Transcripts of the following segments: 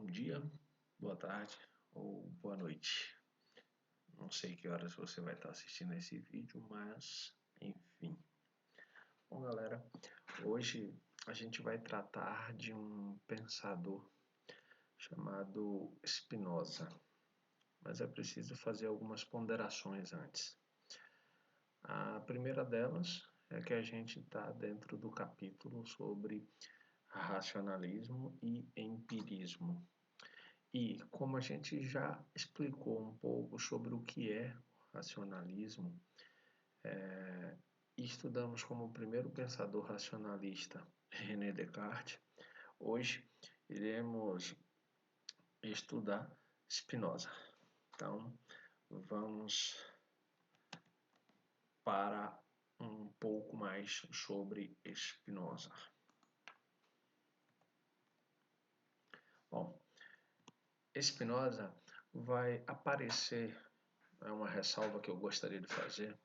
Bom dia, boa tarde ou boa noite. Não sei que horas você vai estar assistindo esse vídeo, mas enfim. Bom, galera, hoje a gente vai tratar de um pensador chamado Spinoza, mas é preciso fazer algumas ponderações antes. A primeira delas é que a gente está dentro do capítulo sobre racionalismo e empirismo. E como a gente já explicou um pouco sobre o que é racionalismo, e estudamos como primeiro pensador racionalista René Descartes, hoje iremos estudar Spinoza. Então, vamos para um pouco mais sobre Spinoza. Bom, Spinoza vai aparecer, é uma ressalva que eu gostaria de fazer,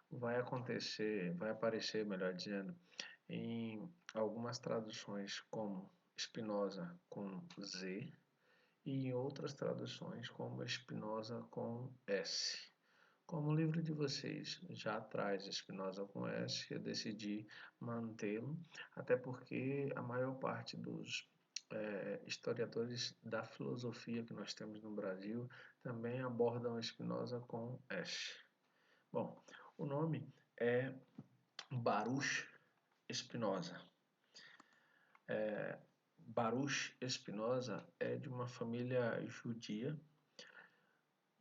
vai aparecer, melhor dizendo, em algumas traduções como Spinoza com Z e em outras traduções como Spinoza com S. Como o livro de vocês já traz Spinoza com S, eu decidi mantê-lo, até porque a maior parte dos historiadores da filosofia que nós temos no Brasil também abordam Spinoza com S. Bom, o nome é Baruch Spinoza. Baruch Spinoza é de uma família judia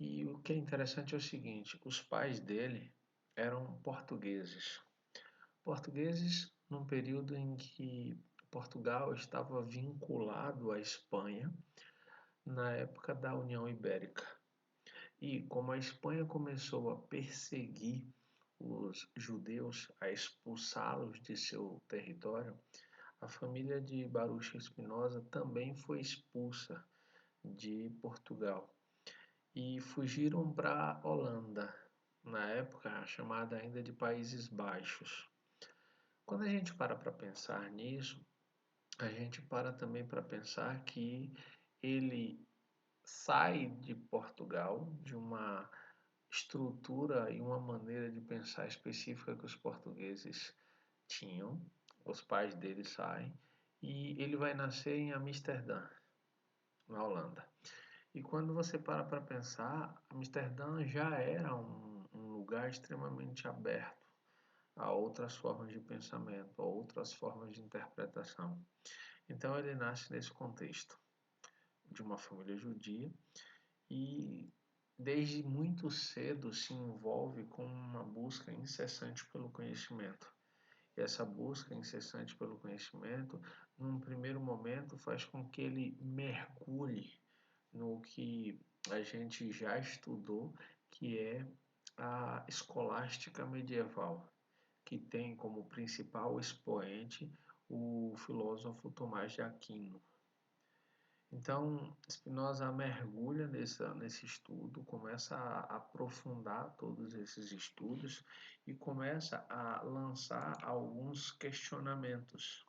e o que é interessante é o seguinte, os pais dele eram portugueses. Portugueses num período em que Portugal estava vinculado à Espanha na época da União Ibérica. E como a Espanha começou a perseguir os judeus, a expulsá-los de seu território, a família de Baruch Spinoza também foi expulsa de Portugal e fugiram para a Holanda, na época chamada ainda de Países Baixos. Quando a gente para pensar nisso, a gente para também para pensar que ele sai de Portugal, de uma estrutura e uma maneira de pensar específica que os portugueses tinham, os pais dele saem, e ele vai nascer em Amsterdã, na Holanda. E quando você para pensar, Amsterdã já era um lugar extremamente aberto a outras formas de pensamento, a outras formas de interpretação. Então ele nasce nesse contexto de uma família judia e desde muito cedo se envolve com uma busca incessante pelo conhecimento. E essa busca incessante pelo conhecimento, num primeiro momento, faz com que ele mergulhe no que a gente já estudou, que é a escolástica medieval, que tem como principal expoente o filósofo Tomás de Aquino. Então, Spinoza mergulha nesse estudo, começa a aprofundar todos esses estudos e começa a lançar alguns questionamentos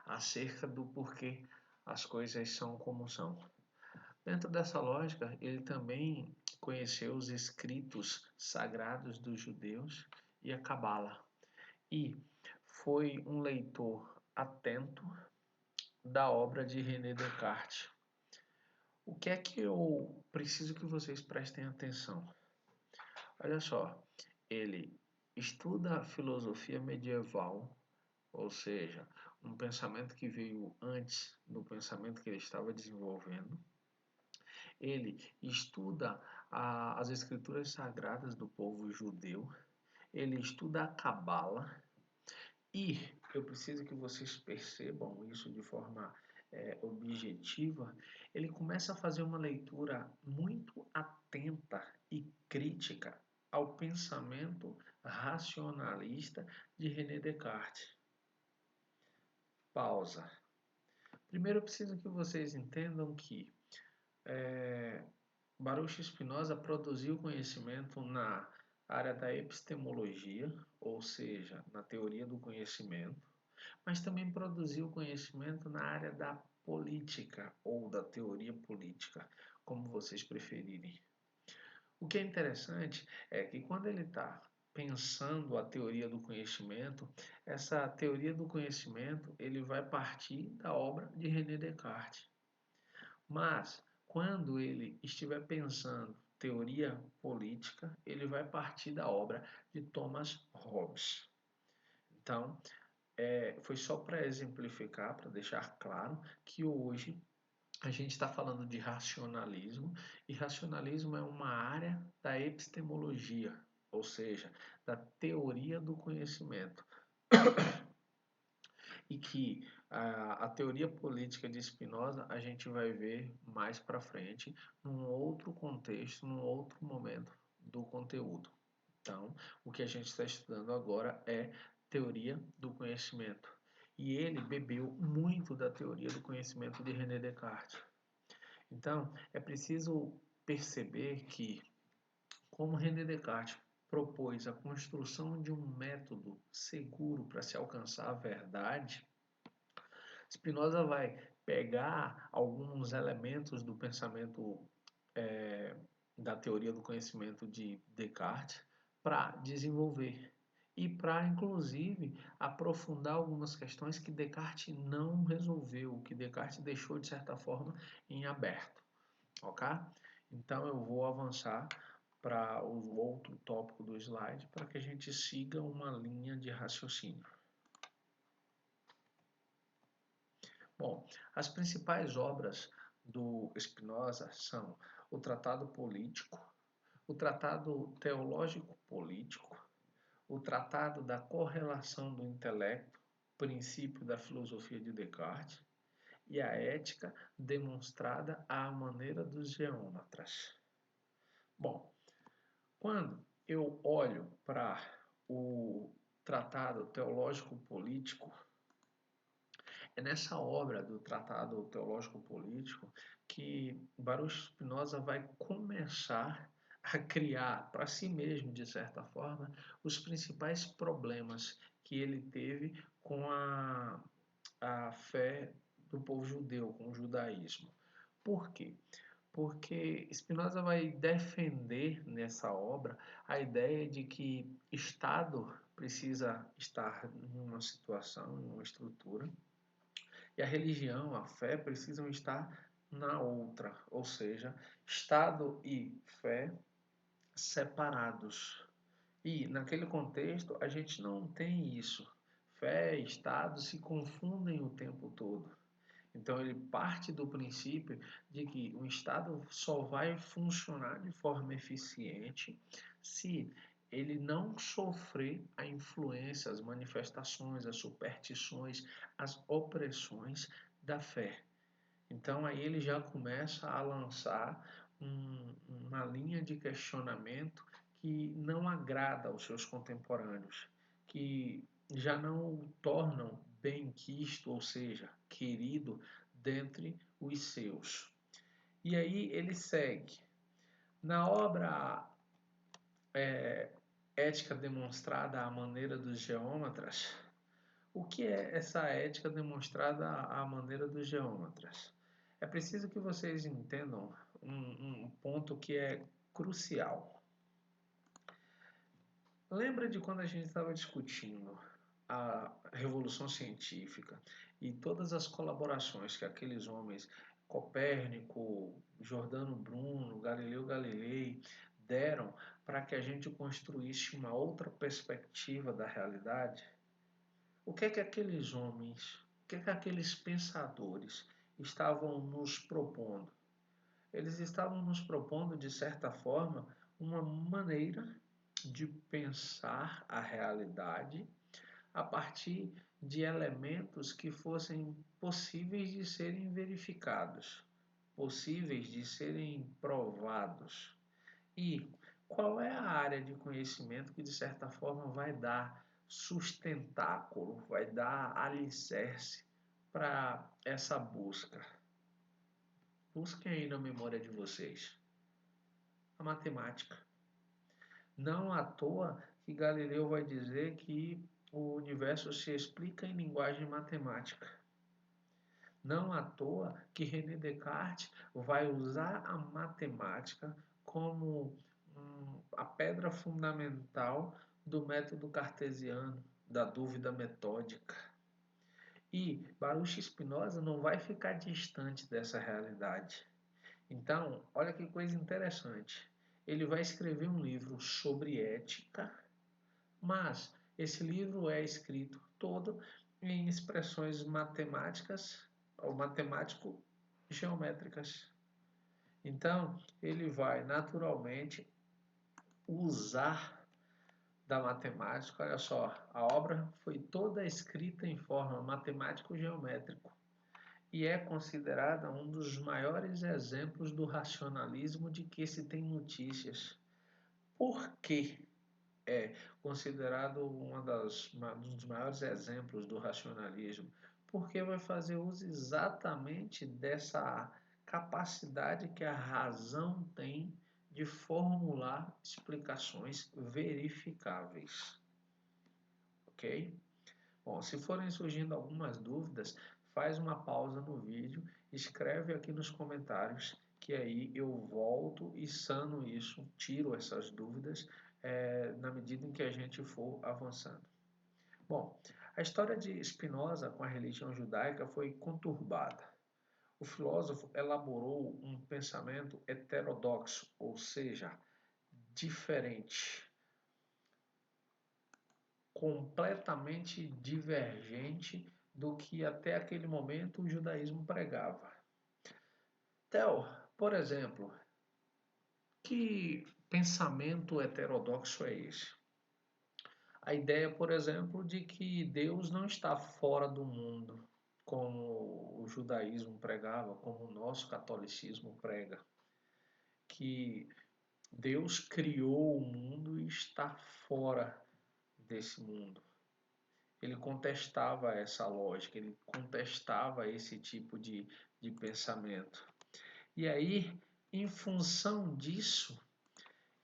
acerca do porquê as coisas são como são. Dentro dessa lógica, ele também conheceu os escritos sagrados dos judeus e a Cabala, e foi um leitor atento da obra de René Descartes. O que é que eu preciso que vocês prestem atenção? Olha só, ele estuda a filosofia medieval, ou seja, um pensamento que veio antes do pensamento que ele estava desenvolvendo. Ele estuda as escrituras sagradas do povo judeu. Ele estuda a Cabala. E eu preciso que vocês percebam isso de forma objetiva. Ele começa a fazer uma leitura muito atenta e crítica ao pensamento racionalista de René Descartes. Pausa. Primeiro eu preciso que vocês entendam que Baruch Spinoza produziu conhecimento na área da epistemologia, ou seja, na teoria do conhecimento, mas também produziu conhecimento na área da política ou da teoria política, como vocês preferirem. O que é interessante é que quando ele está pensando a teoria do conhecimento, essa teoria do conhecimento ele vai partir da obra de René Descartes. Mas quando ele estiver pensando teoria política, ele vai partir da obra de Thomas Hobbes. Então, foi só para exemplificar, para deixar claro que hoje a gente está falando de racionalismo, e racionalismo é uma área da epistemologia, ou seja, da teoria do conhecimento. E que a teoria política de Spinoza a gente vai ver mais para frente, num outro contexto, num outro momento do conteúdo. Então, o que a gente está estudando agora é teoria do conhecimento. E ele bebeu muito da teoria do conhecimento de René Descartes. Então, é preciso perceber que, como René Descartes propôs a construção de um método seguro para se alcançar a verdade, Spinoza vai pegar alguns elementos do pensamento da teoria do conhecimento de Descartes para desenvolver e para, inclusive, aprofundar algumas questões que Descartes não resolveu, que Descartes deixou, de certa forma, em aberto. Ok? Então, eu vou avançar para o outro tópico do slide para que a gente siga uma linha de raciocínio. Bom, as principais obras do Spinoza são o Tratado Político, o Tratado Teológico Político, o Tratado da Correlação do Intelecto, princípio da filosofia de Descartes, e a Ética demonstrada à maneira dos geômetras. Bom, quando eu olho para o Tratado Teológico Político, é nessa obra do Tratado Teológico Político que Baruch Spinoza vai começar a criar para si mesmo, de certa forma, os principais problemas que ele teve com a fé do povo judeu, com o judaísmo. Por quê? Porque Spinoza vai defender nessa obra a ideia de que Estado precisa estar numa situação, numa estrutura, e a religião, a fé precisam estar na outra, ou seja, Estado e fé separados. E naquele contexto a gente não tem isso. Fé e Estado se confundem o tempo todo. Então ele parte do princípio de que o Estado só vai funcionar de forma eficiente se ele não sofrer a influência, as manifestações, as superstições, as opressões da fé. Então aí ele já começa a lançar uma linha de questionamento que não agrada aos seus contemporâneos, que já não o tornam bem-quisto, ou seja, querido dentre os seus. E aí ele segue. Na obra Ética demonstrada à maneira dos geômetras, o que é essa ética demonstrada à maneira dos geômetras? É preciso que vocês entendam um ponto que é crucial. Lembra de quando a gente estava discutindo a Revolução Científica e todas as colaborações que aqueles homens, Copérnico, Giordano Bruno, Galileu Galilei, deram para que a gente construísse uma outra perspectiva da realidade? O que é que aqueles homens, o que é que aqueles pensadores estavam nos propondo? Eles estavam nos propondo, de certa forma, uma maneira de pensar a realidade a partir de elementos que fossem possíveis de serem verificados, possíveis de serem provados. E qual é a área de conhecimento que, de certa forma, vai dar sustentáculo, vai dar alicerce para essa busca? Busquem aí na memória de vocês. A matemática. Não à toa que Galileu vai dizer que o universo se explica em linguagem matemática. Não à toa que René Descartes vai usar a matemática como a pedra fundamental do método cartesiano, da dúvida metódica. E Baruch Spinoza não vai ficar distante dessa realidade. Então, olha que coisa interessante. Ele vai escrever um livro sobre ética, mas esse livro é escrito todo em expressões matemáticas ou matemático-geométricas. Então, ele vai naturalmente usar da matemática. Olha só, a obra foi toda escrita em forma matemático-geométrico e é considerada um dos maiores exemplos do racionalismo de que se tem notícias. Por que é considerado um dos maiores exemplos do racionalismo? Porque vai fazer uso exatamente dessa capacidade que a razão tem de formular explicações verificáveis. Ok? Bom, se forem surgindo algumas dúvidas, faz uma pausa no vídeo, escreve aqui nos comentários, que aí eu volto e sano isso, tiro essas dúvidas na medida em que a gente for avançando. Bom, a história de Spinoza com a religião judaica foi conturbada. O filósofo elaborou um pensamento heterodoxo, ou seja, diferente, completamente divergente do que até aquele momento o judaísmo pregava. Theo, por exemplo, que pensamento heterodoxo é esse? A ideia, por exemplo, de que Deus não está fora do mundo, como o judaísmo pregava, como o nosso catolicismo prega, que Deus criou o mundo e está fora desse mundo. Ele contestava essa lógica, ele contestava esse tipo de pensamento. E aí, em função disso,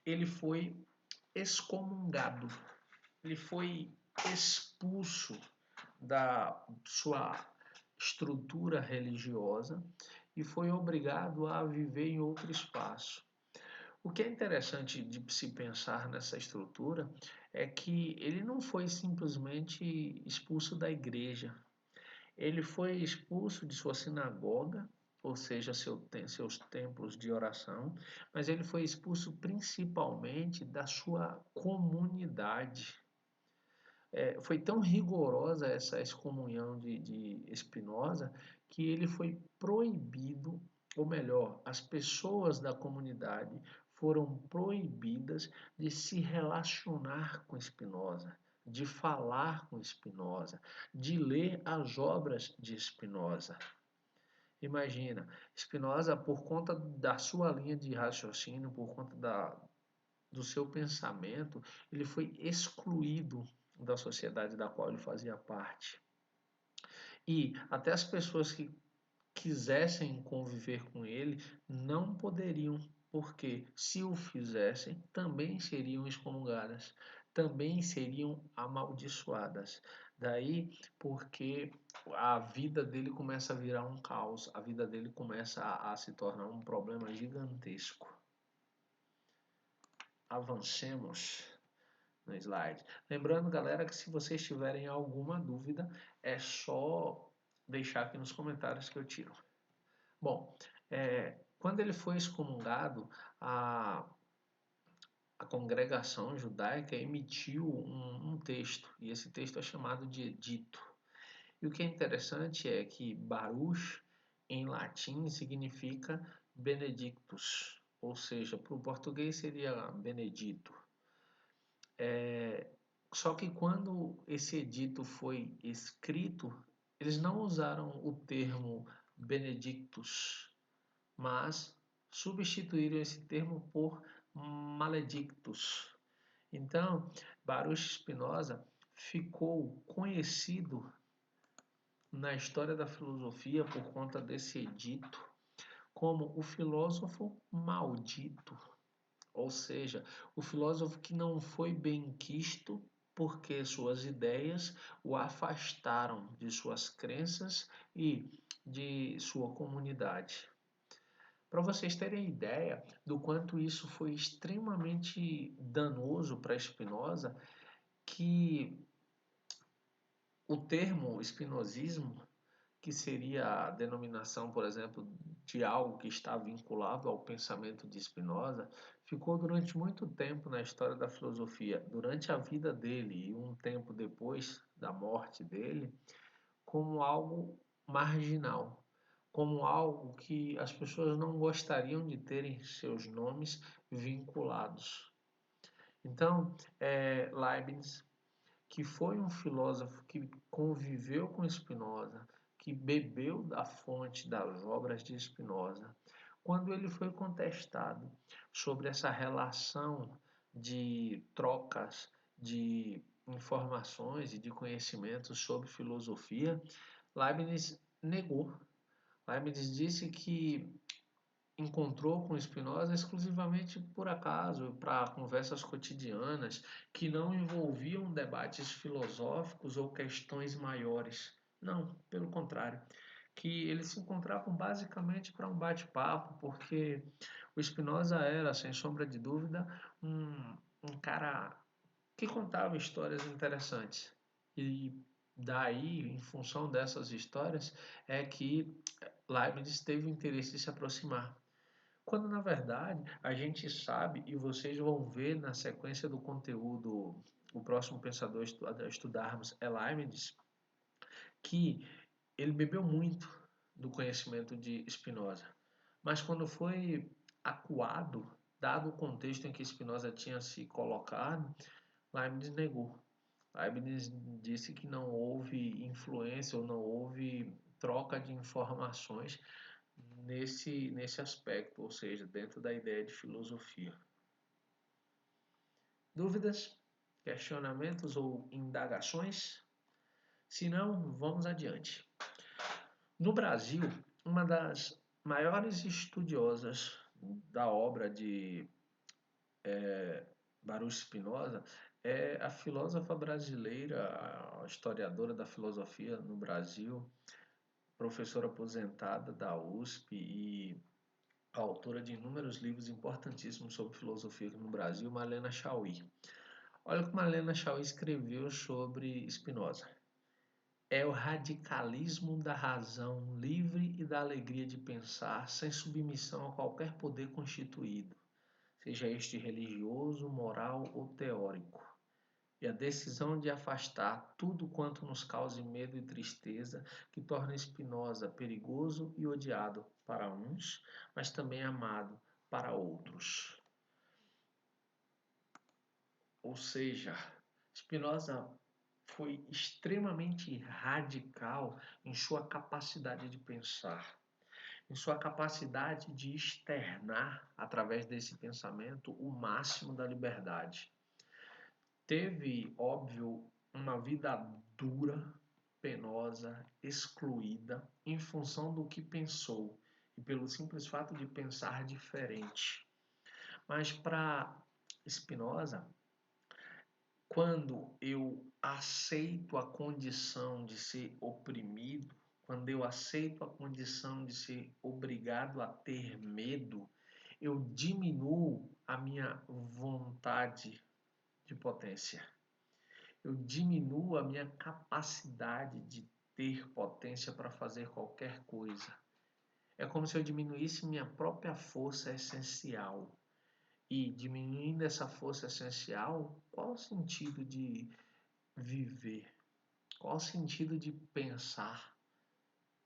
ele foi excomungado, ele foi expulso da sua estrutura religiosa e foi obrigado a viver em outro espaço. O que é interessante de se pensar nessa estrutura é que ele não foi simplesmente expulso da igreja, ele foi expulso de sua sinagoga, ou seja, seus templos de oração, mas ele foi expulso principalmente da sua comunidade. Foi tão rigorosa essa excomunhão de Spinoza que ele foi proibido, ou melhor, as pessoas da comunidade foram proibidas de se relacionar com Spinoza, de falar com Spinoza, de ler as obras de Spinoza. Imagina, Spinoza, por conta da sua linha de raciocínio, por conta do seu pensamento, ele foi excluído da sociedade da qual ele fazia parte. E até as pessoas que quisessem conviver com ele não poderiam, porque se o fizessem, também seriam excomungadas, também seriam amaldiçoadas. Daí porque a vida dele começa a virar um caos, a vida dele começa a se tornar um problema gigantesco. Avancemos no slide. Lembrando, galera, que se vocês tiverem alguma dúvida, é só deixar aqui nos comentários que eu tiro. Bom, quando ele foi excomungado, a congregação judaica emitiu um texto, e esse texto é chamado de edito. E o que é interessante é que Baruch, em latim, significa benedictus, ou seja, para o português seria benedito. Só que quando esse edito foi escrito, eles não usaram o termo benedictus, mas substituíram esse termo por maledictus. Então, Baruch Spinoza ficou conhecido na história da filosofia por conta desse edito como o filósofo maldito, ou seja, o filósofo que não foi bem quisto porque suas ideias o afastaram de suas crenças e de sua comunidade. Para vocês terem ideia do quanto isso foi extremamente danoso para Spinoza, que o termo espinosismo, que seria a denominação, por exemplo, de algo que está vinculado ao pensamento de Spinoza, ficou durante muito tempo na história da filosofia, durante a vida dele e um tempo depois da morte dele, como algo marginal, como algo que as pessoas não gostariam de terem seus nomes vinculados. Então, Leibniz, que foi um filósofo que conviveu com Spinoza, que bebeu da fonte das obras de Spinoza, quando ele foi contestado sobre essa relação de trocas de informações e de conhecimentos sobre filosofia, Leibniz negou. Leibniz disse que encontrou com Spinoza exclusivamente por acaso, para conversas cotidianas que não envolviam debates filosóficos ou questões maiores. Não, pelo contrário, que eles se encontravam basicamente para um bate-papo, porque o Spinoza era, sem sombra de dúvida, um cara que contava histórias interessantes. E daí, em função dessas histórias, é que Leibniz teve o interesse de se aproximar. Quando na verdade a gente sabe, e vocês vão ver na sequência do conteúdo, o próximo pensador a estudarmos é Leibniz, que ele bebeu muito do conhecimento de Spinoza. Mas quando foi acuado, dado o contexto em que Spinoza tinha se colocado, Leibniz negou. Leibniz disse que não houve influência ou não houve troca de informações nesse aspecto, ou seja, dentro da ideia de filosofia. Dúvidas, questionamentos ou indagações? Se não, vamos adiante. No Brasil, uma das maiores estudiosas da obra de Baruch Spinoza é a filósofa brasileira, a historiadora da filosofia no Brasil, professora aposentada da USP e a autora de inúmeros livros importantíssimos sobre filosofia no Brasil, Malena Chauí. Olha o que Malena Chauí escreveu sobre Spinoza. É o radicalismo da razão livre e da alegria de pensar sem submissão a qualquer poder constituído, seja este religioso, moral ou teórico. E a decisão de afastar tudo quanto nos cause medo e tristeza, que torna Spinoza perigoso e odiado para uns, mas também amado para outros. Ou seja, Spinoza foi extremamente radical em sua capacidade de pensar, em sua capacidade de externar, através desse pensamento, o máximo da liberdade. Teve, óbvio, uma vida dura, penosa, excluída, em função do que pensou e pelo simples fato de pensar diferente. Mas para Spinoza, quando eu aceito a condição de ser oprimido, quando eu aceito a condição de ser obrigado a ter medo, eu diminuo a minha vontade de potência. Eu diminuo a minha capacidade de ter potência para fazer qualquer coisa. É como se eu diminuísse minha própria força essencial. E diminuindo essa força essencial, qual o sentido de viver? Qual o sentido de pensar?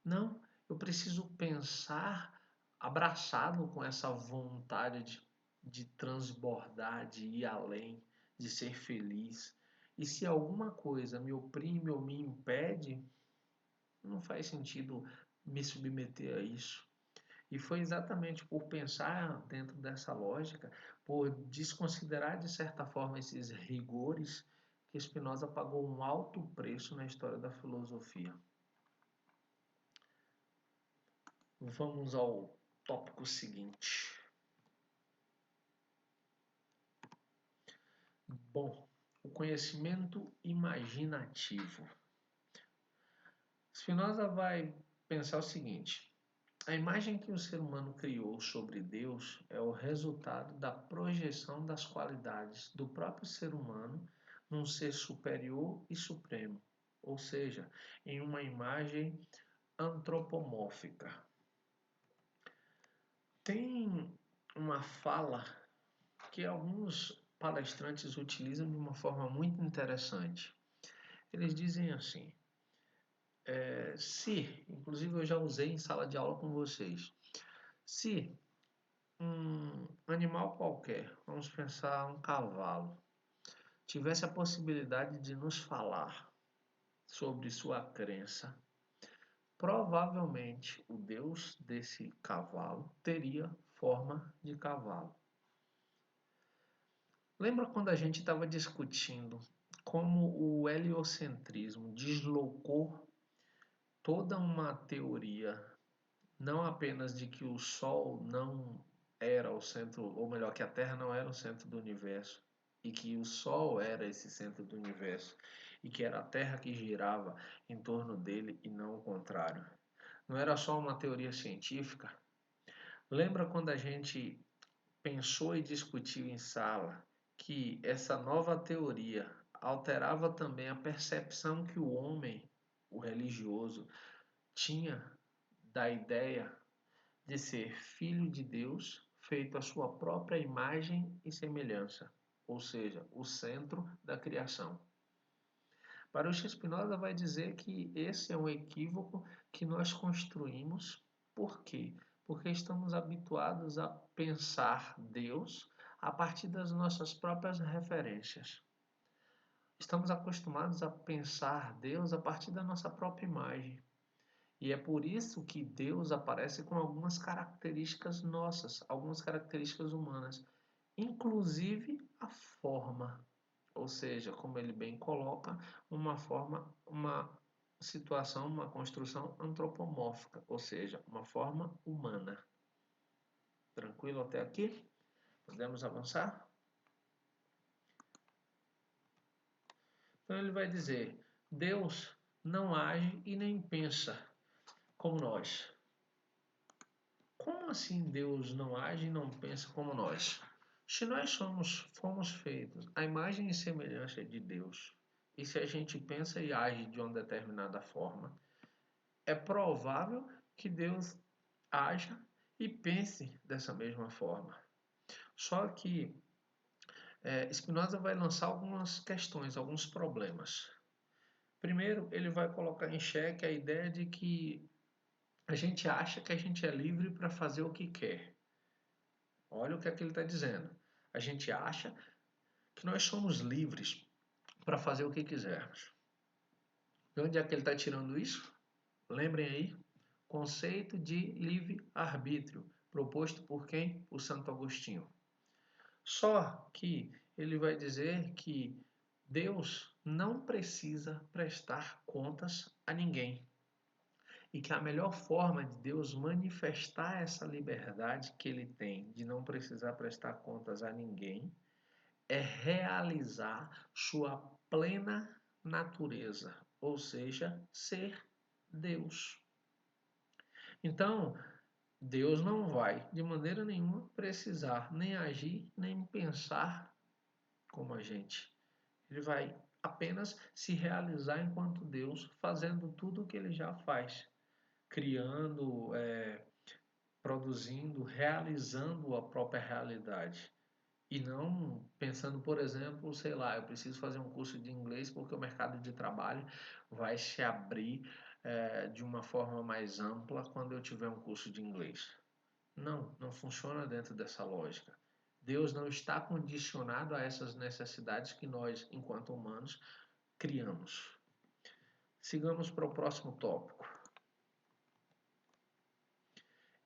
Não, eu preciso pensar abraçado com essa vontade de transbordar, de ir além, de ser feliz. E se alguma coisa me oprime ou me impede, não faz sentido me submeter a isso. E foi exatamente por pensar dentro dessa lógica, por desconsiderar de certa forma esses rigores, que Spinoza pagou um alto preço na história da filosofia. Vamos ao tópico seguinte. Bom, o conhecimento imaginativo. Spinoza vai pensar o seguinte: a imagem que o ser humano criou sobre Deus é o resultado da projeção das qualidades do próprio ser humano num ser superior e supremo, ou seja, em uma imagem antropomórfica. Tem uma fala que alguns palestrantes utilizam de uma forma muito interessante. Eles dizem assim: se, inclusive eu já usei em sala de aula com vocês, se um animal qualquer, vamos pensar um cavalo, tivesse a possibilidade de nos falar sobre sua crença, provavelmente o Deus desse cavalo teria forma de cavalo. Lembra quando a gente estava discutindo como o heliocentrismo deslocou toda uma teoria, não apenas de que o Sol não era o centro, ou melhor, que a Terra não era o centro do universo, e que o Sol era esse centro do universo, e que era a Terra que girava em torno dele e não o contrário. Não era só uma teoria científica. Lembra quando a gente pensou e discutiu em sala que essa nova teoria alterava também a percepção que o homem, o religioso, tinha da ideia de ser filho de Deus, feito à sua própria imagem e semelhança, ou seja, o centro da criação. Baruch Spinoza vai dizer que esse é um equívoco que nós construímos. Por quê? Porque estamos habituados a pensar Deus a partir das nossas próprias referências. Estamos acostumados a pensar Deus a partir da nossa própria imagem. E é por isso que Deus aparece com algumas características nossas, algumas características humanas, inclusive a forma. Ou seja, como ele bem coloca, uma forma, uma situação, uma construção antropomórfica, ou seja, uma forma humana. Tranquilo até aqui? Podemos avançar? Então ele vai dizer: Deus não age e nem pensa como nós. Como assim Deus não age e não pensa como nós? Se nós fomos feitos à imagem e semelhança de Deus, e se a gente pensa e age de uma determinada forma, é provável que Deus haja e pense dessa mesma forma. Só que Spinoza vai lançar algumas questões, alguns problemas. Primeiro, ele vai colocar em xeque a ideia de que a gente acha que a gente é livre para fazer o que quer. Olha o que é que ele está dizendo. A gente acha que nós somos livres para fazer o que quisermos. De onde é que ele está tirando isso? Lembrem aí, conceito de livre-arbítrio, proposto por quem? Por Santo Agostinho. Só que ele vai dizer que Deus não precisa prestar contas a ninguém. E que a melhor forma de Deus manifestar essa liberdade que ele tem de não precisar prestar contas a ninguém é realizar sua plena natureza, ou seja, ser Deus. Então, Deus não vai, de maneira nenhuma, precisar nem agir, nem pensar como a gente. Ele vai apenas se realizar enquanto Deus, fazendo tudo o que ele já faz, criando, produzindo, realizando a própria realidade. E não pensando, por exemplo, sei lá, eu preciso fazer um curso de inglês porque o mercado de trabalho vai se abrir de uma forma mais ampla quando eu tiver um curso de inglês. Não, não funciona dentro dessa lógica. Deus não está condicionado a essas necessidades que nós, enquanto humanos, criamos. Sigamos para o próximo tópico.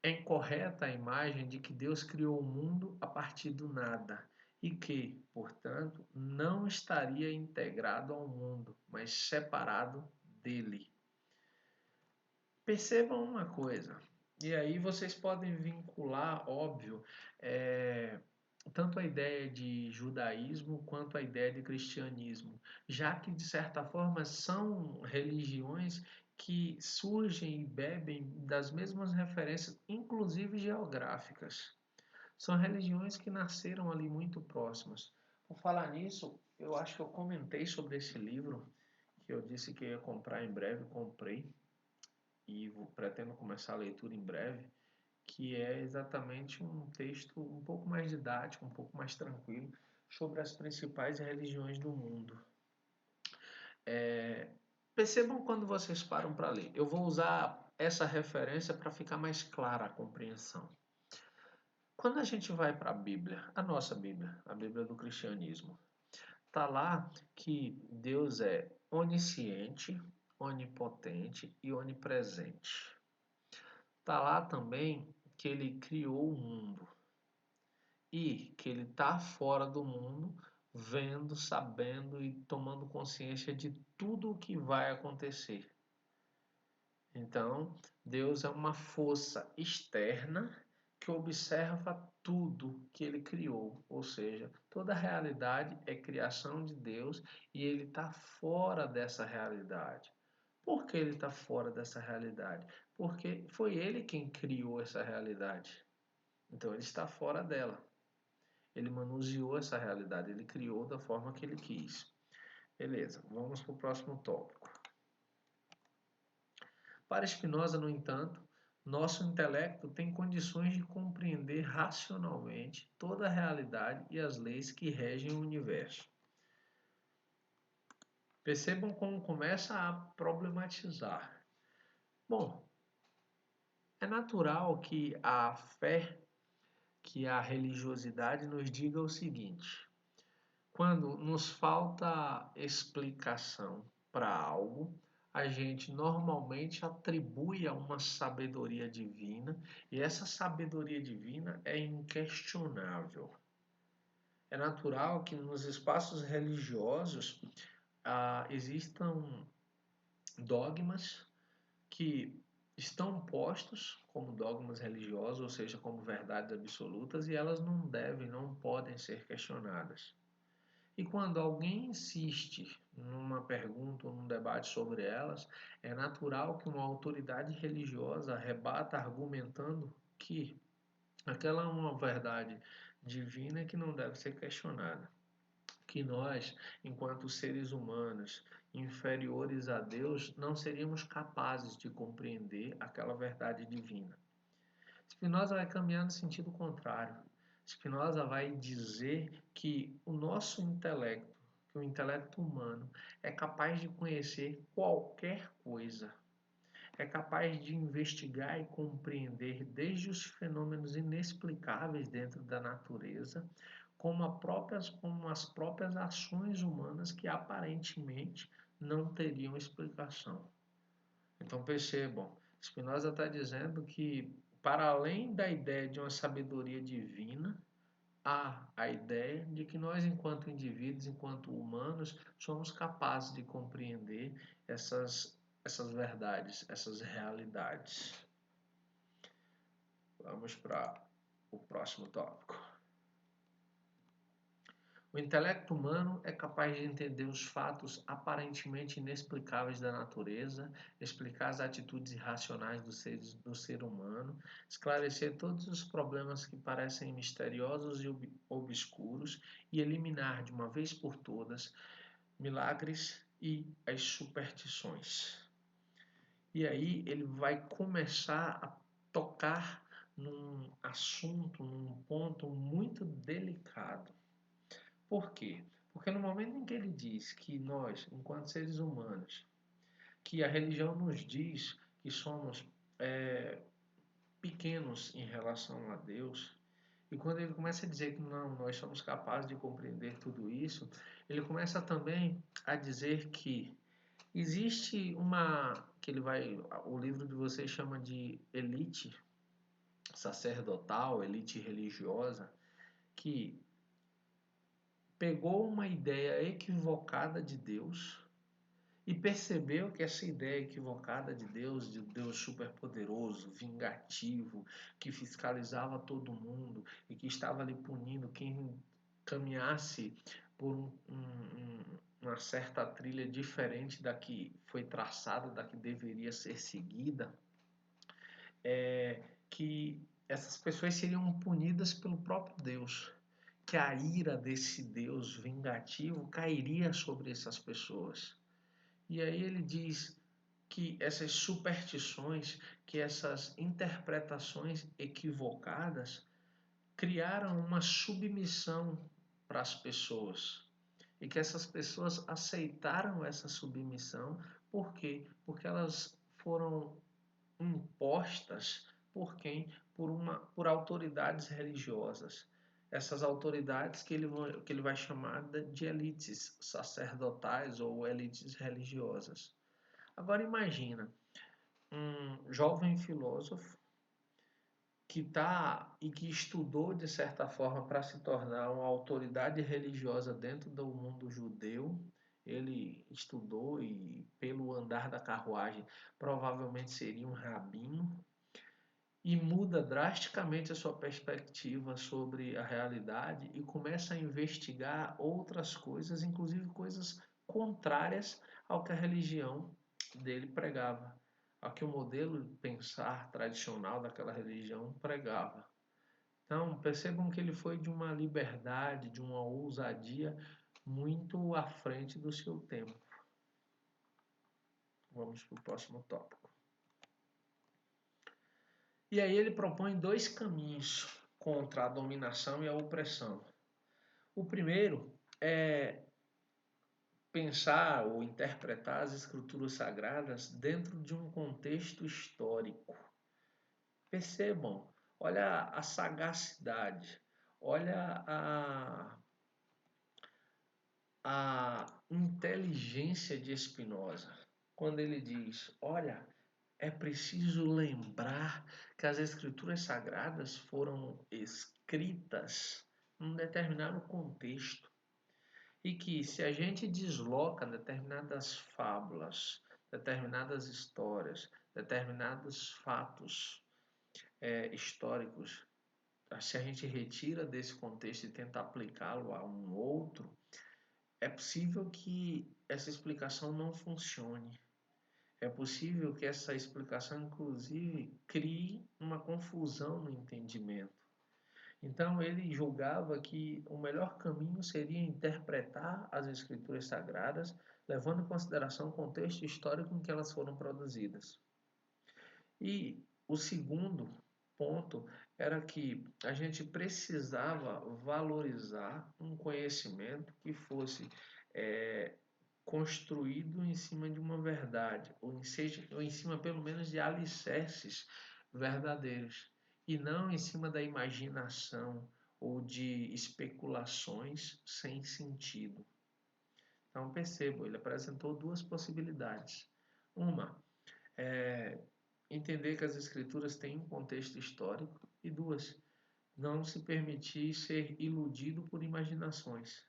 É incorreta a imagem de que Deus criou o mundo a partir do nada e que, portanto, não estaria integrado ao mundo, mas separado dele. Percebam uma coisa, e aí vocês podem vincular, óbvio, tanto a ideia de judaísmo quanto a ideia de cristianismo, já que de certa forma são religiões que surgem e bebem das mesmas referências, inclusive geográficas. São religiões que nasceram ali muito próximas. Por falar nisso, eu acho que eu comentei sobre esse livro, que eu disse que ia comprar em breve, comprei e pretendo começar a leitura em breve, que é exatamente um texto um pouco mais didático, um pouco mais tranquilo, sobre as principais religiões do mundo. É, percebam quando vocês param para ler. Eu vou usar essa referência para ficar mais clara a compreensão. Quando a gente vai para a Bíblia, a nossa Bíblia, a Bíblia do cristianismo, está lá que Deus é onisciente, onipotente e onipresente. Está lá também que ele criou o mundo e que ele está fora do mundo, vendo, sabendo e tomando consciência de tudo o que vai acontecer. Então, Deus é uma força externa que observa tudo que ele criou, ou seja, toda a realidade é criação de Deus e ele está fora dessa realidade. Por que ele está fora dessa realidade? Porque foi ele quem criou essa realidade. Então ele está fora dela. Ele manuseou essa realidade, ele criou da forma que ele quis. Beleza, vamos para o próximo tópico. Para Spinoza, no entanto, nosso intelecto tem condições de compreender racionalmente toda a realidade e as leis que regem o universo. Percebam como começa a problematizar. Bom, é natural que a fé, que a religiosidade nos diga o seguinte: quando nos falta explicação para algo, a gente normalmente atribui a uma sabedoria divina e essa sabedoria divina é inquestionável. É natural que nos espaços religiosos existam dogmas que estão postos como dogmas religiosos, ou seja, como verdades absolutas, e elas não devem, não podem ser questionadas. E quando alguém insiste numa pergunta ou num debate sobre elas, é natural que uma autoridade religiosa rebata argumentando que aquela é uma verdade divina que não deve ser questionada. Que nós, enquanto seres humanos inferiores a Deus, não seríamos capazes de compreender aquela verdade divina. Spinoza vai caminhar no sentido contrário. Spinoza vai dizer que o nosso intelecto, que o intelecto humano, é capaz de conhecer qualquer coisa. É capaz de investigar e compreender desde os fenômenos inexplicáveis dentro da natureza, como as próprias ações humanas que aparentemente não teriam explicação. Então percebam, Spinoza está dizendo que, para além da ideia de uma sabedoria divina, há a ideia de que nós, enquanto indivíduos, enquanto humanos, somos capazes de compreender essas verdades, essas realidades. Vamos para o próximo tópico. O intelecto humano é capaz de entender os fatos aparentemente inexplicáveis da natureza, explicar as atitudes irracionais do ser humano, esclarecer todos os problemas que parecem misteriosos e obscuros e eliminar de uma vez por todas milagres e as superstições. E aí ele vai começar a tocar num assunto, num ponto muito delicado. Por quê? Porque no momento em que ele diz que nós, enquanto seres humanos, que a religião nos diz que somos pequenos em relação a Deus, e quando ele começa a dizer que não, nós somos capazes de compreender tudo isso, ele começa também a dizer que existe o livro de vocês chama de elite sacerdotal, elite religiosa, que pegou uma ideia equivocada de Deus e percebeu que essa ideia equivocada de Deus superpoderoso, vingativo, que fiscalizava todo mundo e que estava ali punindo quem caminhasse por uma certa trilha diferente da que foi traçada, da que deveria ser seguida, que essas pessoas seriam punidas pelo próprio Deus, que a ira desse Deus vingativo cairia sobre essas pessoas. E aí ele diz que essas superstições, que essas interpretações equivocadas criaram uma submissão para as pessoas. E que essas pessoas aceitaram essa submissão, por quê? Porque elas foram impostas por quem? Por autoridades religiosas. Essas autoridades que ele vai chamar de elites sacerdotais ou elites religiosas. Agora imagina um jovem filósofo que e que estudou de certa forma para se tornar uma autoridade religiosa dentro do mundo judeu. Ele estudou e, pelo andar da carruagem, provavelmente seria um rabino, e muda drasticamente a sua perspectiva sobre a realidade e começa a investigar outras coisas, inclusive coisas contrárias ao que a religião dele pregava, ao que o modelo de pensar tradicional daquela religião pregava. Então, percebam que ele foi de uma liberdade, de uma ousadia muito à frente do seu tempo. Vamos para o próximo tópico. E aí ele propõe dois caminhos contra a dominação e a opressão. O primeiro é pensar ou interpretar as escrituras sagradas dentro de um contexto histórico. Percebam, olha a sagacidade, olha a inteligência de Spinoza, quando ele diz, olha, é preciso lembrar que as escrituras sagradas foram escritas num determinado contexto e que se a gente desloca determinadas fábulas, determinadas histórias, determinados fatos históricos, se a gente retira desse contexto e tenta aplicá-lo a um outro, é possível que essa explicação não funcione. É possível que essa explicação, inclusive, crie uma confusão no entendimento. Então, ele julgava que o melhor caminho seria interpretar as escrituras sagradas, levando em consideração o contexto histórico em que elas foram produzidas. E o segundo ponto era que a gente precisava valorizar um conhecimento que fosse construído em cima de uma verdade, ou em cima pelo menos de alicerces verdadeiros, e não em cima da imaginação ou de especulações sem sentido. Então percebo, ele apresentou duas possibilidades. Uma é entender que as escrituras têm um contexto histórico, e duas, não se permitir ser iludido por imaginações,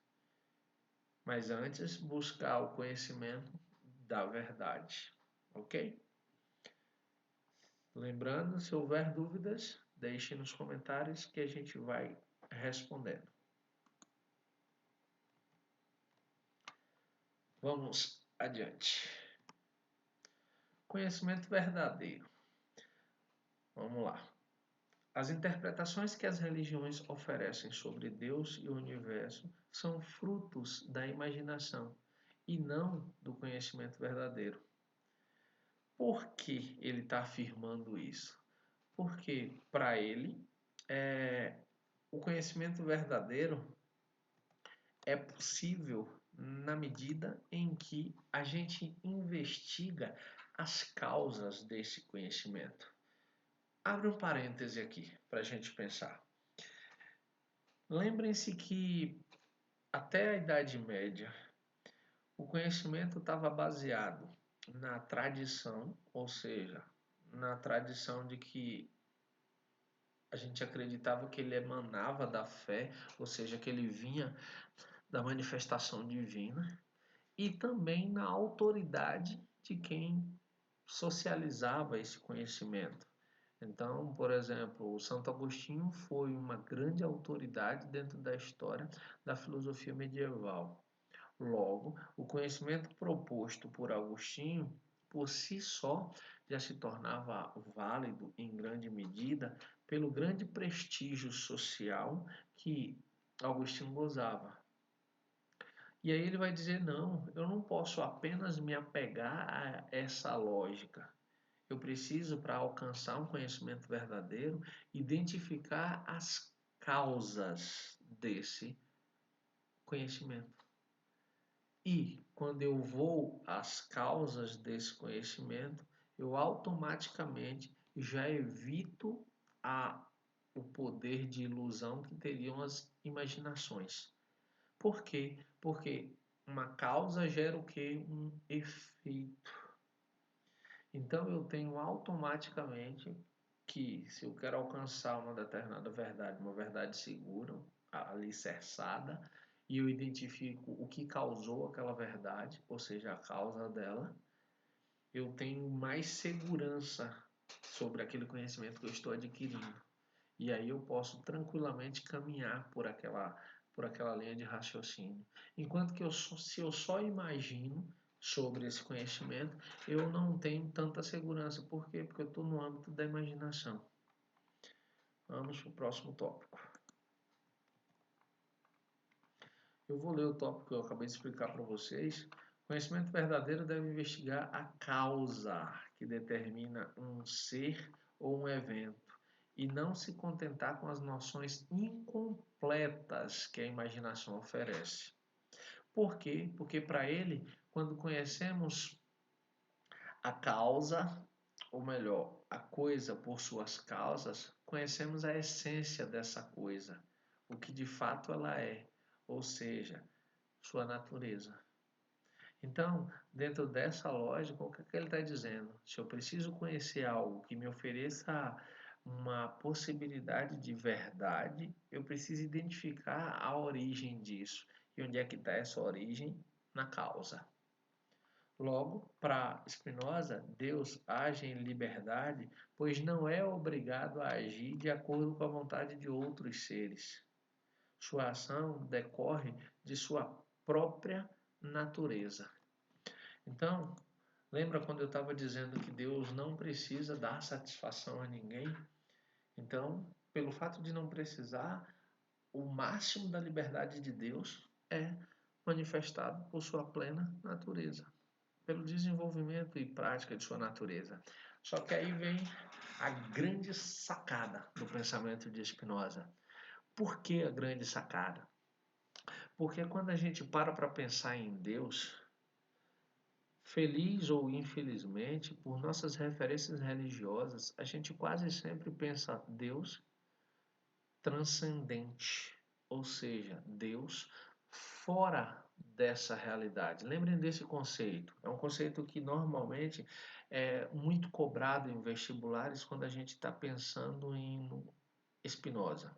mas antes buscar o conhecimento da verdade, ok? Lembrando, se houver dúvidas, deixe nos comentários que a gente vai respondendo. Vamos adiante. Conhecimento verdadeiro. Vamos lá. As interpretações que as religiões oferecem sobre Deus e o universo são frutos da imaginação e não do conhecimento verdadeiro. Por que ele está afirmando isso? Porque, para ele, o conhecimento verdadeiro é possível na medida em que a gente investiga as causas desse conhecimento. Abre um parêntese aqui para a gente pensar. Lembrem-se que até a Idade Média o conhecimento estava baseado na tradição, ou seja, na tradição de que a gente acreditava que ele emanava da fé, ou seja, que ele vinha da manifestação divina, e também na autoridade de quem socializava esse conhecimento. Então, por exemplo, o Santo Agostinho foi uma grande autoridade dentro da história da filosofia medieval. Logo, o conhecimento proposto por Agostinho, por si só, já se tornava válido em grande medida pelo grande prestígio social que Agostinho gozava. E aí ele vai dizer: não, eu não posso apenas me apegar a essa lógica. Eu preciso, para alcançar um conhecimento verdadeiro, identificar as causas desse conhecimento. E quando eu vou às causas desse conhecimento, eu automaticamente já evito o poder de ilusão que teriam as imaginações. Por quê? Porque uma causa gera o quê? Um efeito. Então eu tenho automaticamente que, se eu quero alcançar uma determinada verdade, uma verdade segura, alicerçada, e eu identifico o que causou aquela verdade, ou seja, a causa dela, eu tenho mais segurança sobre aquele conhecimento que eu estou adquirindo. E aí eu posso tranquilamente caminhar por aquela linha de raciocínio. Enquanto que se eu só imagino sobre esse conhecimento, eu não tenho tanta segurança. Por quê? Porque eu estou no âmbito da imaginação. Vamos para o próximo tópico. Eu vou ler o tópico que eu acabei de explicar para vocês. Conhecimento verdadeiro deve investigar a causa que determina um ser ou um evento e não se contentar com as noções incompletas que a imaginação oferece. Por quê? Porque para ele, quando conhecemos a causa, ou melhor, a coisa por suas causas, conhecemos a essência dessa coisa, o que de fato ela é, ou seja, sua natureza. Então, dentro dessa lógica, o que ele está dizendo? Se eu preciso conhecer algo que me ofereça uma possibilidade de verdade, eu preciso identificar a origem disso. E onde é que está essa origem? Na causa. Logo, para Spinoza, Deus age em liberdade, pois não é obrigado a agir de acordo com a vontade de outros seres. Sua ação decorre de sua própria natureza. Então, lembra quando eu estava dizendo que Deus não precisa dar satisfação a ninguém? Então, pelo fato de não precisar, o máximo da liberdade de Deus é manifestado por sua plena natureza, pelo desenvolvimento e prática de sua natureza. Só que aí vem a grande sacada do pensamento de Spinoza. Por que a grande sacada? Porque quando a gente para pensar em Deus, feliz ou infelizmente, por nossas referências religiosas, a gente quase sempre pensa Deus transcendente, ou seja, Deus fora dessa realidade. Lembrem desse conceito. É um conceito que normalmente é muito cobrado em vestibulares quando a gente está pensando em Spinoza.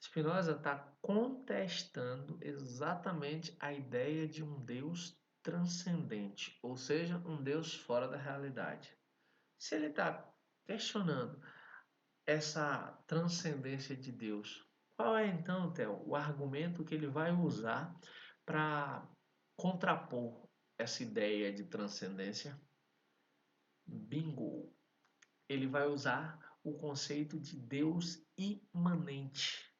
Spinoza está contestando exatamente a ideia de um Deus transcendente, ou seja, um Deus fora da realidade. Se ele está questionando essa transcendência de Deus, qual é então, Theo, o argumento que ele vai usar para contrapor essa ideia de transcendência? Bingo! Ele vai usar o conceito de Deus imanente.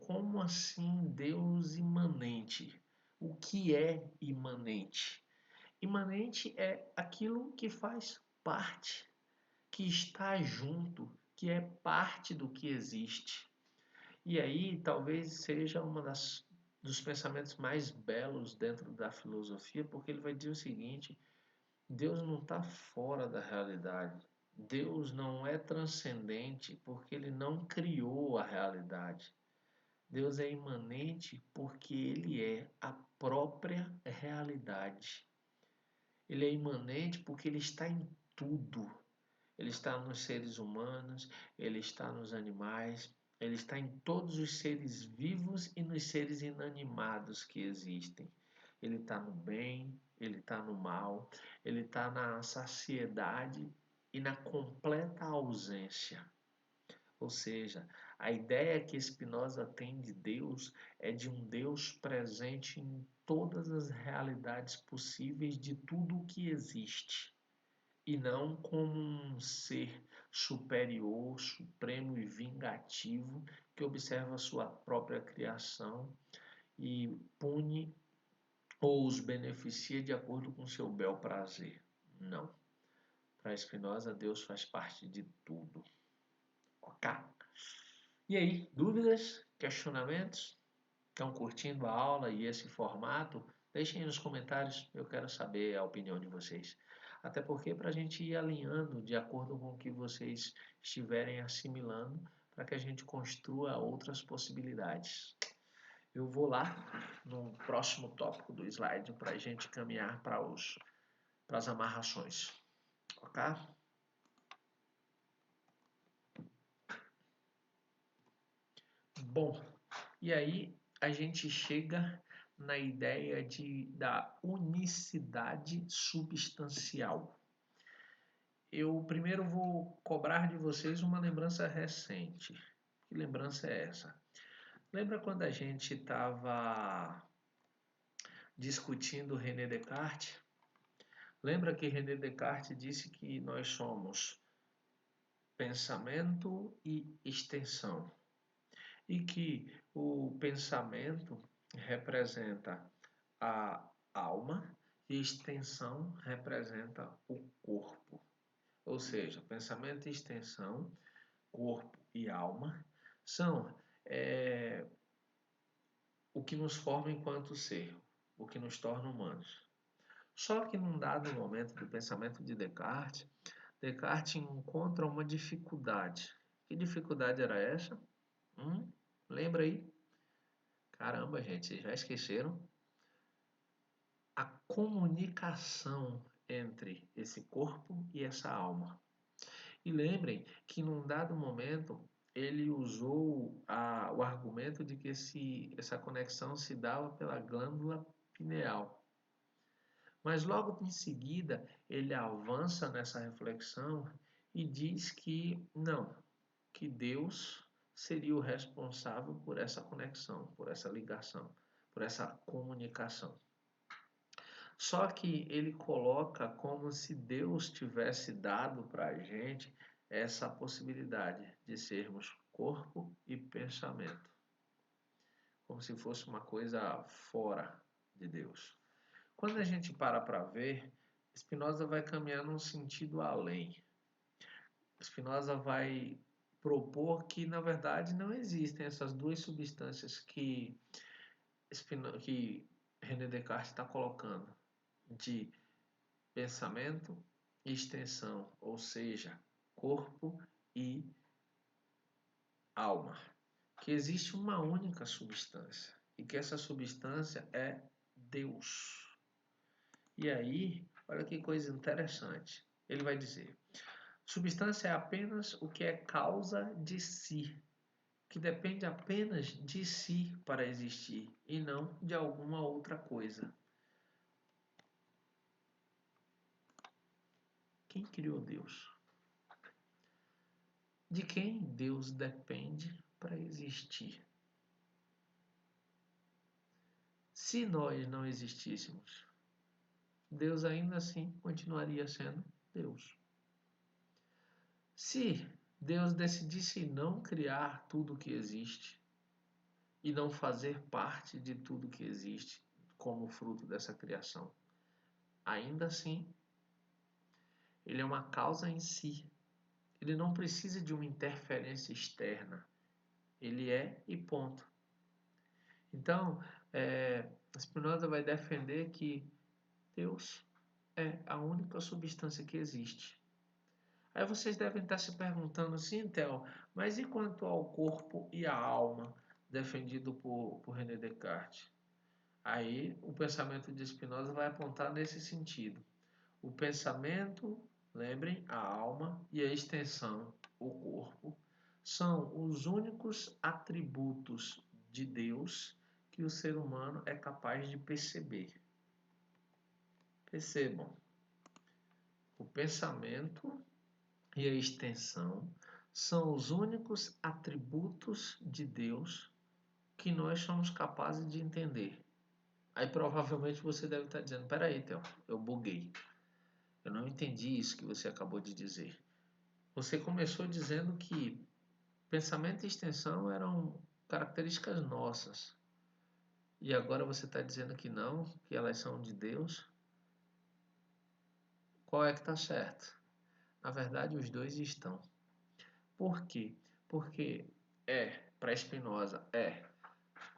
Como assim Deus imanente? O que é imanente? Imanente é aquilo que faz parte, que está junto, que é parte do que existe. E aí talvez seja dos pensamentos mais belos dentro da filosofia, porque ele vai dizer o seguinte: Deus não está fora da realidade. Deus não é transcendente porque ele não criou a realidade. Deus é imanente porque ele é a própria realidade. Ele é imanente porque ele está em tudo. Ele está nos seres humanos, ele está nos animais, ele está em todos os seres vivos e nos seres inanimados que existem. ele está no bem, ele está no mal, ele está na saciedade e na completa ausência. Ou seja, a ideia que Spinoza tem de Deus é de um Deus presente em todas as realidades possíveis de tudo o que existe, e não como um ser superior, supremo e vingativo que observa sua própria criação e pune ou os beneficia de acordo com seu bel prazer. Não. Para Spinoza, Deus faz parte de tudo. Ok? E aí, dúvidas? Questionamentos? Estão curtindo a aula e esse formato? Deixem nos comentários, eu quero saber a opinião de vocês. Até porque para a gente ir alinhando de acordo com o que vocês estiverem assimilando, para que a gente construa outras possibilidades. Eu vou lá no próximo tópico do slide para a gente caminhar para as amarrações. Ok? Bom, e aí a gente chega na ideia da unicidade substancial. Eu primeiro vou cobrar de vocês uma lembrança recente. Que lembrança é essa? Lembra quando a gente estava discutindo René Descartes? Lembra que René Descartes disse que nós somos pensamento e extensão, e que o pensamento representa a alma e a extensão representa o corpo. Ou seja, pensamento e extensão, corpo e alma, são o que nos forma enquanto ser, o que nos torna humanos. Só que num dado momento do pensamento de Descartes, Descartes encontra uma dificuldade. Que dificuldade era essa? Lembra aí? Caramba, gente, vocês já esqueceram? A comunicação entre esse corpo e essa alma. E lembrem que num dado momento ele usou o argumento de que essa conexão se dava pela glândula pineal. Mas logo em seguida ele avança nessa reflexão e diz que não, que Deus seria o responsável por essa conexão, por essa ligação, por essa comunicação. Só que ele coloca como se Deus tivesse dado para a gente essa possibilidade de sermos corpo e pensamento, como se fosse uma coisa fora de Deus. Quando a gente para ver, Spinoza vai caminhar num sentido além. Spinoza vai propor que, na verdade, não existem essas duas substâncias que René Descartes está colocando, de pensamento e extensão, ou seja, corpo e alma. Que existe uma única substância e que essa substância é Deus. E aí, olha que coisa interessante. Ele vai dizer: substância é apenas o que é causa de si, que depende apenas de si para existir e não de alguma outra coisa. Quem criou Deus? De quem Deus depende para existir? Se nós não existíssemos, Deus ainda assim continuaria sendo Deus. Se Deus decidisse não criar tudo o que existe e não fazer parte de tudo que existe como fruto dessa criação, ainda assim, ele é uma causa em si. Ele não precisa de uma interferência externa. Ele é e ponto. Então, Spinoza vai defender que Deus é a única substância que existe. Aí vocês devem estar se perguntando assim, Theo, mas e quanto ao corpo e à alma, defendido por René Descartes? Aí o pensamento de Spinoza vai apontar nesse sentido. O pensamento, lembrem, a alma e a extensão, o corpo, são os únicos atributos de Deus que o ser humano é capaz de perceber. Percebam, o pensamento e a extensão são os únicos atributos de Deus que nós somos capazes de entender. Aí provavelmente você deve estar dizendo, peraí, Theo, eu buguei. Eu não entendi isso que você acabou de dizer. Você começou dizendo que pensamento e extensão eram características nossas. E agora você está dizendo que não, que elas são de Deus. Qual é que está certo? Na verdade, os dois estão. Por quê? Porque para Spinoza,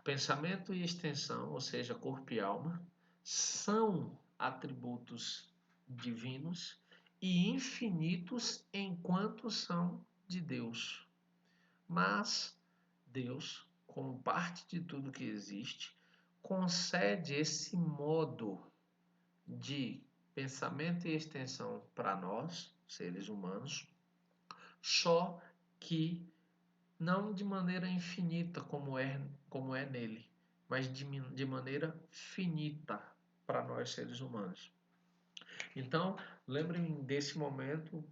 pensamento e extensão, ou seja, corpo e alma, são atributos divinos e infinitos enquanto são de Deus. Mas Deus, como parte de tudo que existe, concede esse modo de pensamento e extensão para nós, seres humanos, só que não de maneira infinita como é nele, mas de maneira finita para nós seres humanos. Então, lembrem desse momento,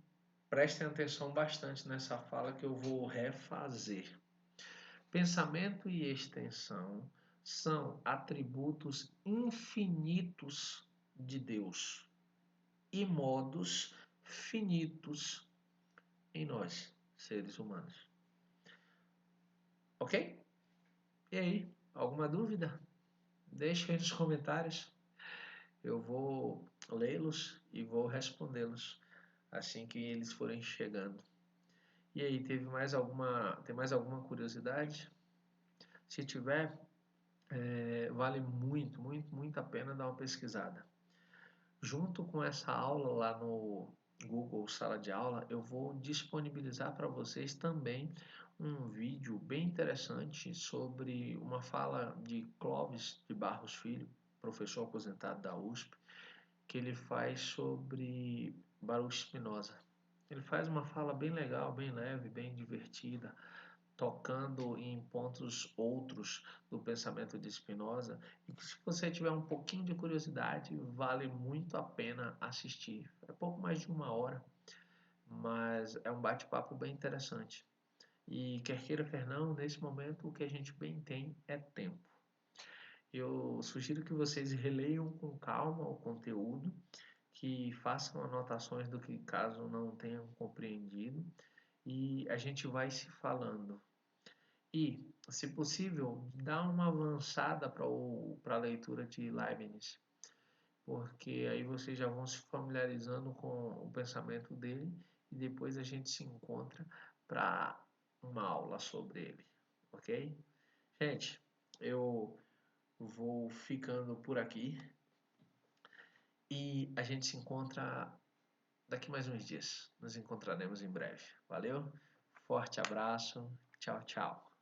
prestem atenção bastante nessa fala que eu vou refazer. Pensamento e extensão são atributos infinitos de Deus e modos finitos em nós, seres humanos. Ok? E aí, alguma dúvida? Deixe aí nos comentários. Eu vou lê-los e vou respondê-los assim que eles forem chegando. E aí, tem mais alguma curiosidade? Se tiver, vale muito a pena dar uma pesquisada. Junto com essa aula lá no Google Sala de Aula, eu vou disponibilizar para vocês também um vídeo bem interessante sobre uma fala de Clóvis de Barros Filho, professor aposentado da USP, que ele faz sobre Baruch Spinoza. Ele faz uma fala bem legal, bem leve, bem divertida, tocando em pontos outros do pensamento de Spinoza, e que, se você tiver um pouquinho de curiosidade, vale muito a pena assistir. É pouco mais de 1 hora, mas é um bate-papo bem interessante. E quer queira, quer não, nesse momento o que a gente bem tem é tempo. Eu sugiro que vocês releiam com calma o conteúdo, que façam anotações do que caso não tenham compreendido, e a gente vai se falando. E, se possível, dá uma avançada para a leitura de Leibniz, porque aí vocês já vão se familiarizando com o pensamento dele e depois a gente se encontra para uma aula sobre ele, ok? Gente, eu vou ficando por aqui e a gente se encontra daqui mais uns dias. Nos encontraremos em breve. Valeu? Forte abraço. Tchau, tchau.